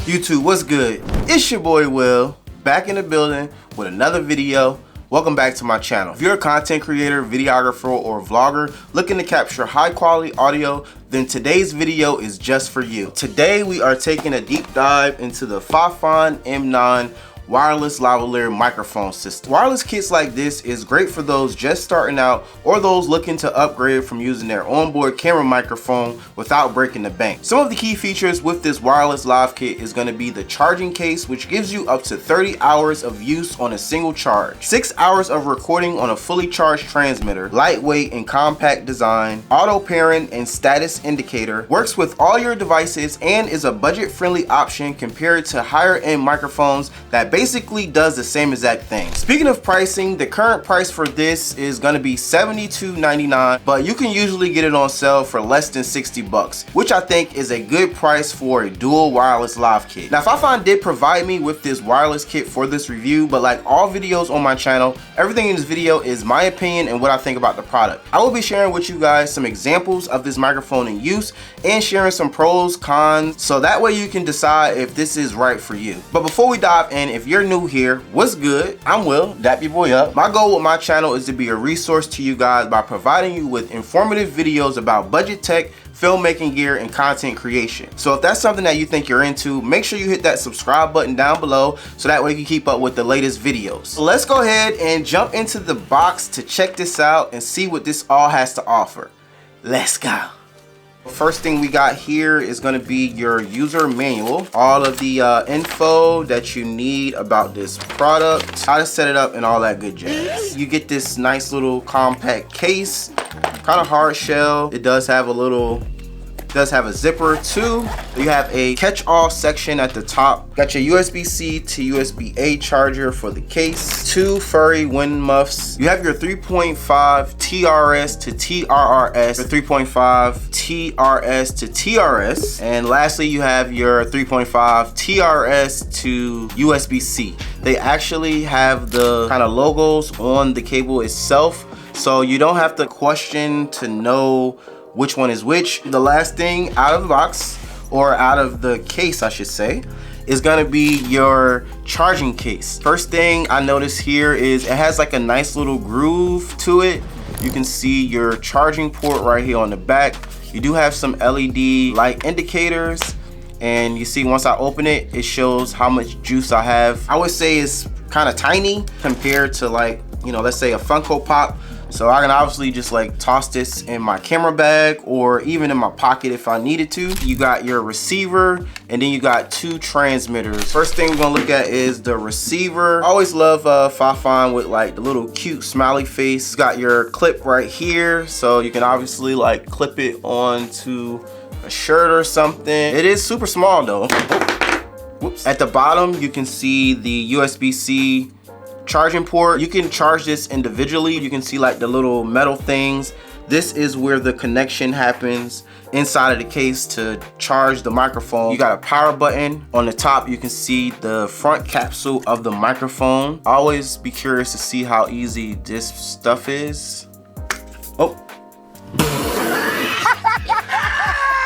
YouTube, what's good? It's your boy Will, back in the building with another video. Welcome back to my channel. If you're a content creator, videographer, or vlogger looking to capture high quality audio, then today's video is just for you. Today we are taking a deep dive into the FIFINE M9 wireless lavalier microphone system. Wireless kits like this is great for those just starting out or those looking to upgrade from using their onboard camera microphone without breaking the bank. Some of the key features with this wireless lav kit is going to be the charging case, which gives you up to 30 hours of use on a single charge, 6 hours of recording on a fully charged transmitter, lightweight and compact design, auto pairing and status indicator, works with all your devices, and is a budget-friendly option compared to higher end microphones that basically does the same exact thing. Speaking of pricing, the current price for this is going to be $72.99, but you can usually get it on sale for less than 60 bucks, which I think is a good price for a dual wireless lav kit. Now, FIFINE did provide me with this wireless kit for this review, but like all videos on my channel, everything in this video is my opinion and what I think about the product. I will be sharing with you guys some examples of this microphone in use and sharing some pros, cons, so that way you can decide if this is right for you. But before we dive in, if you're new here, what's good? I'm Will, dap your boy up. My goal with my channel is to be a resource to you guys by providing you with informative videos about budget tech, filmmaking gear, and content creation. So if that's something that you think you're into, make sure you hit that subscribe button down below so that way you can keep up with the latest videos. So let's go ahead and jump into the box to check this out and see what this all has to offer. Let's go. First thing we got here is going to be your user manual. All of the info that you need about this product, how to set it up, and all that good jazz. You get this nice little compact case, kind of hard shell. It does have a zipper too. You have a catch-all section at the top. Got your USB-C to USB-A charger for the case. 2 furry wind muffs. You have your 3.5 TRS to TRRS, your 3.5 TRS to TRS, and lastly you have your 3.5 TRS to USB-C. They actually have the kind of logos on the cable itself, so you don't have to question to know which one is which. The last thing out of the box, or out of the case I should say, is gonna be your charging case. First thing I notice here is it has like a nice little groove to it. You can see your charging port right here on the back. You do have some LED light indicators, and you see once I open it, it shows how much juice I have. I would say it's kind of tiny compared to, like, you know, let's say a Funko Pop. So I can obviously just like toss this in my camera bag or even in my pocket if I needed to. You got your receiver, and then you got 2 transmitters. First thing we're gonna look at is the receiver. I always love FIFINE with like the little cute smiley face. You got your clip right here, so you can obviously like clip it onto a shirt or something. It is super small though. Whoops. At the bottom, you can see the USB-C charging port. You can charge this individually. You can see like the little metal things. This is where the connection happens inside of the case to charge the microphone. You got a power button on the top. You can see the front capsule of the microphone. Always be curious to see how easy this stuff is. Oh.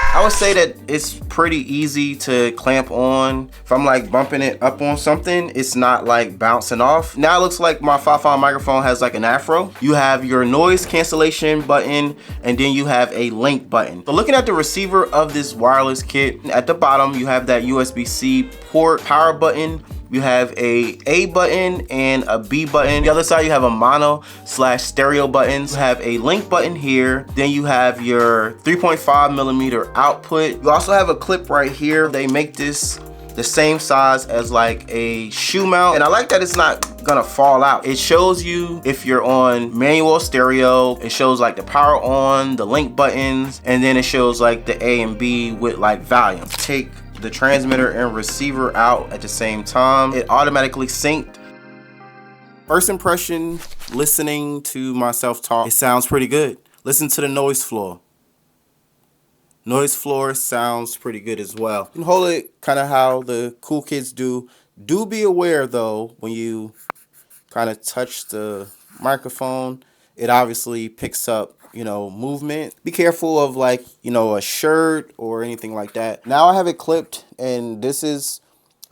I would say that it's pretty easy to clamp on. If I'm like bumping it up on something, it's not like bouncing off. Now it looks like my FIFINE microphone has like an afro. You have your noise cancellation button, and then you have a link button. So looking at the receiver of this wireless kit, at the bottom you have that USB-C port power button. You have a button and a B button. The other side you have a mono/stereo buttons. You have a link button here. Then you have your 3.5mm output. You also have a clip right here. They make this the same size as like a shoe mount, and I like that it's not gonna fall out. It shows you if you're on manual stereo. It shows like the power on, the link buttons, and then it shows like the A and B with like volume. Take the transmitter and receiver out at the same time. It automatically synced. First impression, listening to myself talk, it sounds pretty good. Listen to the noise floor. Noise floor sounds pretty good as well. You can hold it kind of how the cool kids do. Do be aware though, when you kind of touch the microphone, it obviously picks up, you know, movement. Be careful of like, you know, a shirt or anything like that. Now I have it clipped, and this is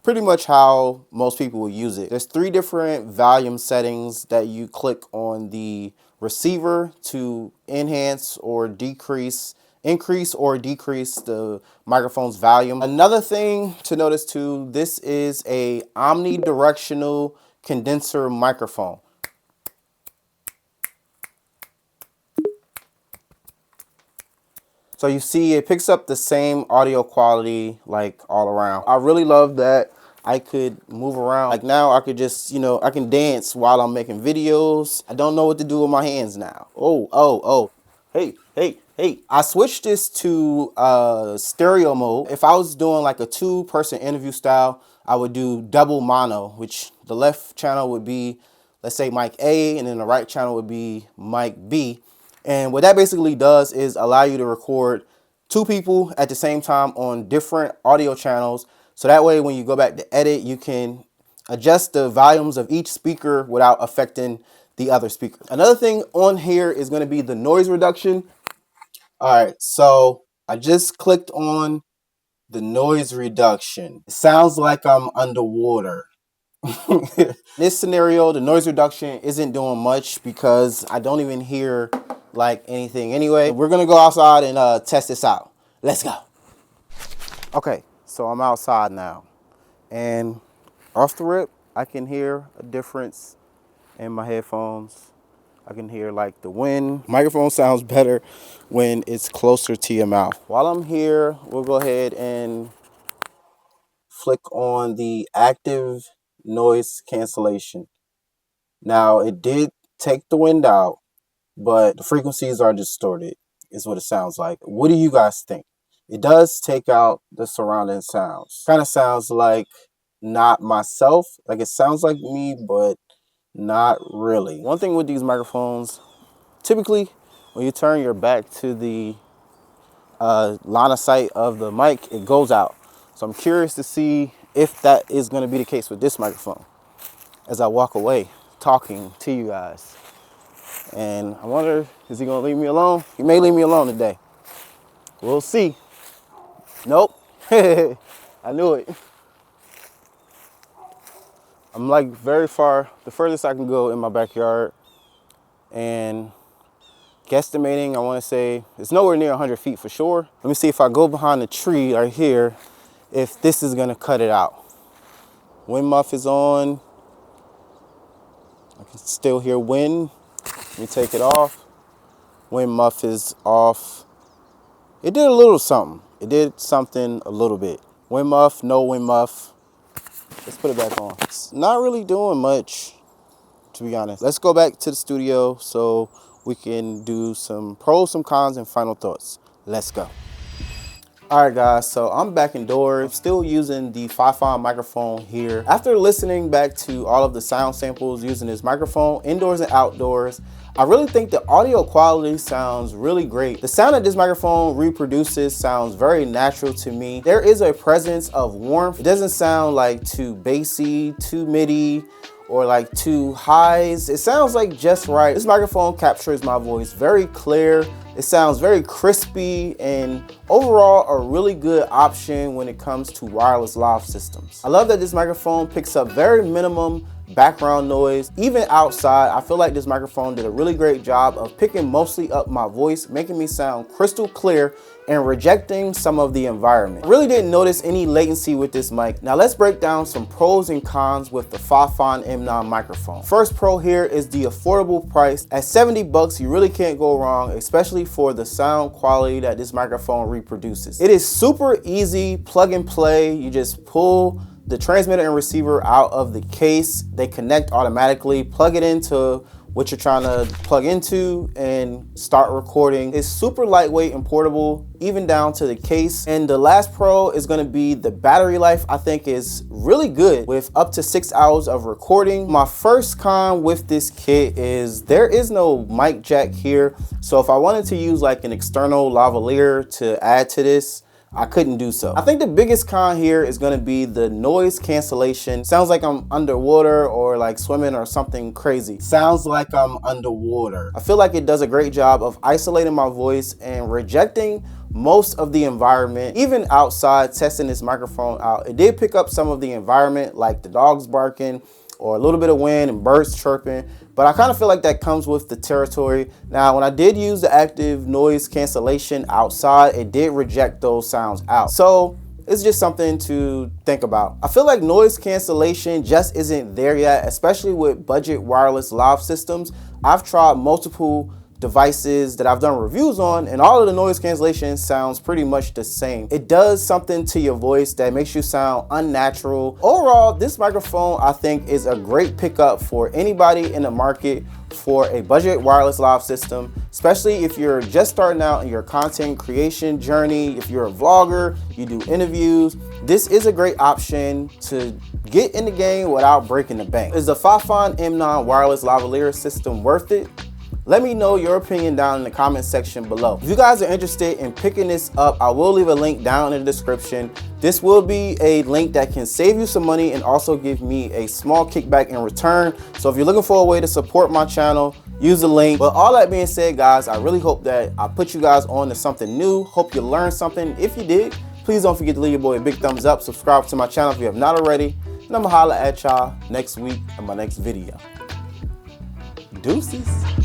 pretty much how most people will use it. There's 3 different volume settings that you click on the receiver to enhance or decrease, increase or decrease the microphone's volume. Another thing to notice too, this is a omnidirectional condenser microphone. So you see it picks up the same audio quality like all around. I really love that I could move around. Like now I could just, you know, I can dance while I'm making videos. I don't know what to do with my hands now. Oh. Hey. I switched this to stereo mode. If I was doing like a 2-person interview style, I would do double mono, which the left channel would be, let's say, mic A, and then the right channel would be mic B. And what that basically does is allow you to record 2 people at the same time on different audio channels. So that way, when you go back to edit, you can adjust the volumes of each speaker without affecting the other speaker. Another thing on here is going to be the noise reduction. All right, so I just clicked on the noise reduction. It sounds like I'm underwater. This scenario, the noise reduction isn't doing much because I don't even hear like anything anyway. We're gonna go outside and test this out. Let's go. Okay, so I'm outside now, and off the rip, I can hear a difference in my headphones. I can hear like the wind. Microphone sounds better when it's closer to your mouth. While I'm here, we'll go ahead and flick on the active noise cancellation. Now it did take the wind out, but the frequencies are distorted, is what it sounds like. What do you guys think? It does take out the surrounding sounds. Kind of sounds like not myself. Like it sounds like me, but not really. One thing with these microphones, typically when you turn your back to the line of sight of the mic, it goes out. So I'm curious to see if that is going to be the case with this microphone as I walk away talking to you guys. And I wonder, is he going to leave me alone? He may leave me alone today. We'll see. Nope. I knew it. I'm like very far, the furthest I can go in my backyard, and guesstimating, I want to say it's nowhere near 100 feet for sure. Let me see if I go behind the tree right here, if this is going to cut it out. Wind muff is on. I can still hear wind. Let me take it off. Wind muff is off. It did a little something. It did something a little bit. Wind muff, no wind muff. Let's put it back on. It's not really doing much, to be honest. Let's go back to the studio so we can do some pros, some cons, and final thoughts. Let's go. All right, guys, so I'm back indoors. I'm still using the FIFINE microphone here. After listening back to all of the sound samples using this microphone, indoors and outdoors, I really think the audio quality sounds really great. The sound that this microphone reproduces sounds very natural to me. There is a presence of warmth. It doesn't sound like too bassy, too midi, or like too highs. It sounds like just right. This microphone captures my voice very clear. It sounds very crispy, and overall a really good option when it comes to wireless live systems. I love that this microphone picks up very minimum background noise. Even outside, I feel like this microphone did a really great job of picking mostly up my voice, making me sound crystal clear and rejecting some of the environment. I really didn't notice any latency with this mic. Now let's break down some pros and cons with the FIFINE M9 microphone. First pro here is the affordable price. At 70 bucks, you really can't go wrong, especially for the sound quality that this microphone reproduces. It is super easy, plug and play. You just pull the transmitter and receiver out of the case. They connect automatically. Plug it into what you're trying to plug into and start recording. It's super lightweight and portable, even down to the case. And the last pro is gonna be the battery life. I think is really good with up to 6 hours of recording. My first con with this kit is there is no mic jack here. So if I wanted to use like an external lavalier to add to this, I couldn't do so. I think the biggest con here is gonna be the noise cancellation. Sounds like I'm underwater or like swimming or something crazy. Sounds like I'm underwater. I feel like it does a great job of isolating my voice and rejecting most of the environment. Even outside testing this microphone out, it did pick up some of the environment, like the dogs barking or a little bit of wind and birds chirping, but I kind of feel like that comes with the territory. Now, when I did use the active noise cancellation outside, it did reject those sounds out. So it's just something to think about. I feel like noise cancellation just isn't there yet, especially with budget wireless lav systems. I've tried multiple devices that I've done reviews on, and all of the noise cancellation sounds pretty much the same. It does something to your voice that makes you sound unnatural. Overall, this microphone I think is a great pickup for anybody in the market for a budget wireless lav system, especially if you're just starting out in your content creation journey. If you're a vlogger, you do interviews, this is a great option to get in the game without breaking the bank. Is the FIFINE M9 wireless lavalier system worth it? Let me know your opinion down in the comment section below. If you guys are interested in picking this up, I will leave a link down in the description. This will be a link that can save you some money and also give me a small kickback in return. So if you're looking for a way to support my channel, use the link. But all that being said, guys, I really hope that I put you guys on to something new. Hope you learned something. If you did, please don't forget to leave your boy a big thumbs up. Subscribe to my channel if you have not already. And I'm gonna holla at y'all next week in my next video. Deuces.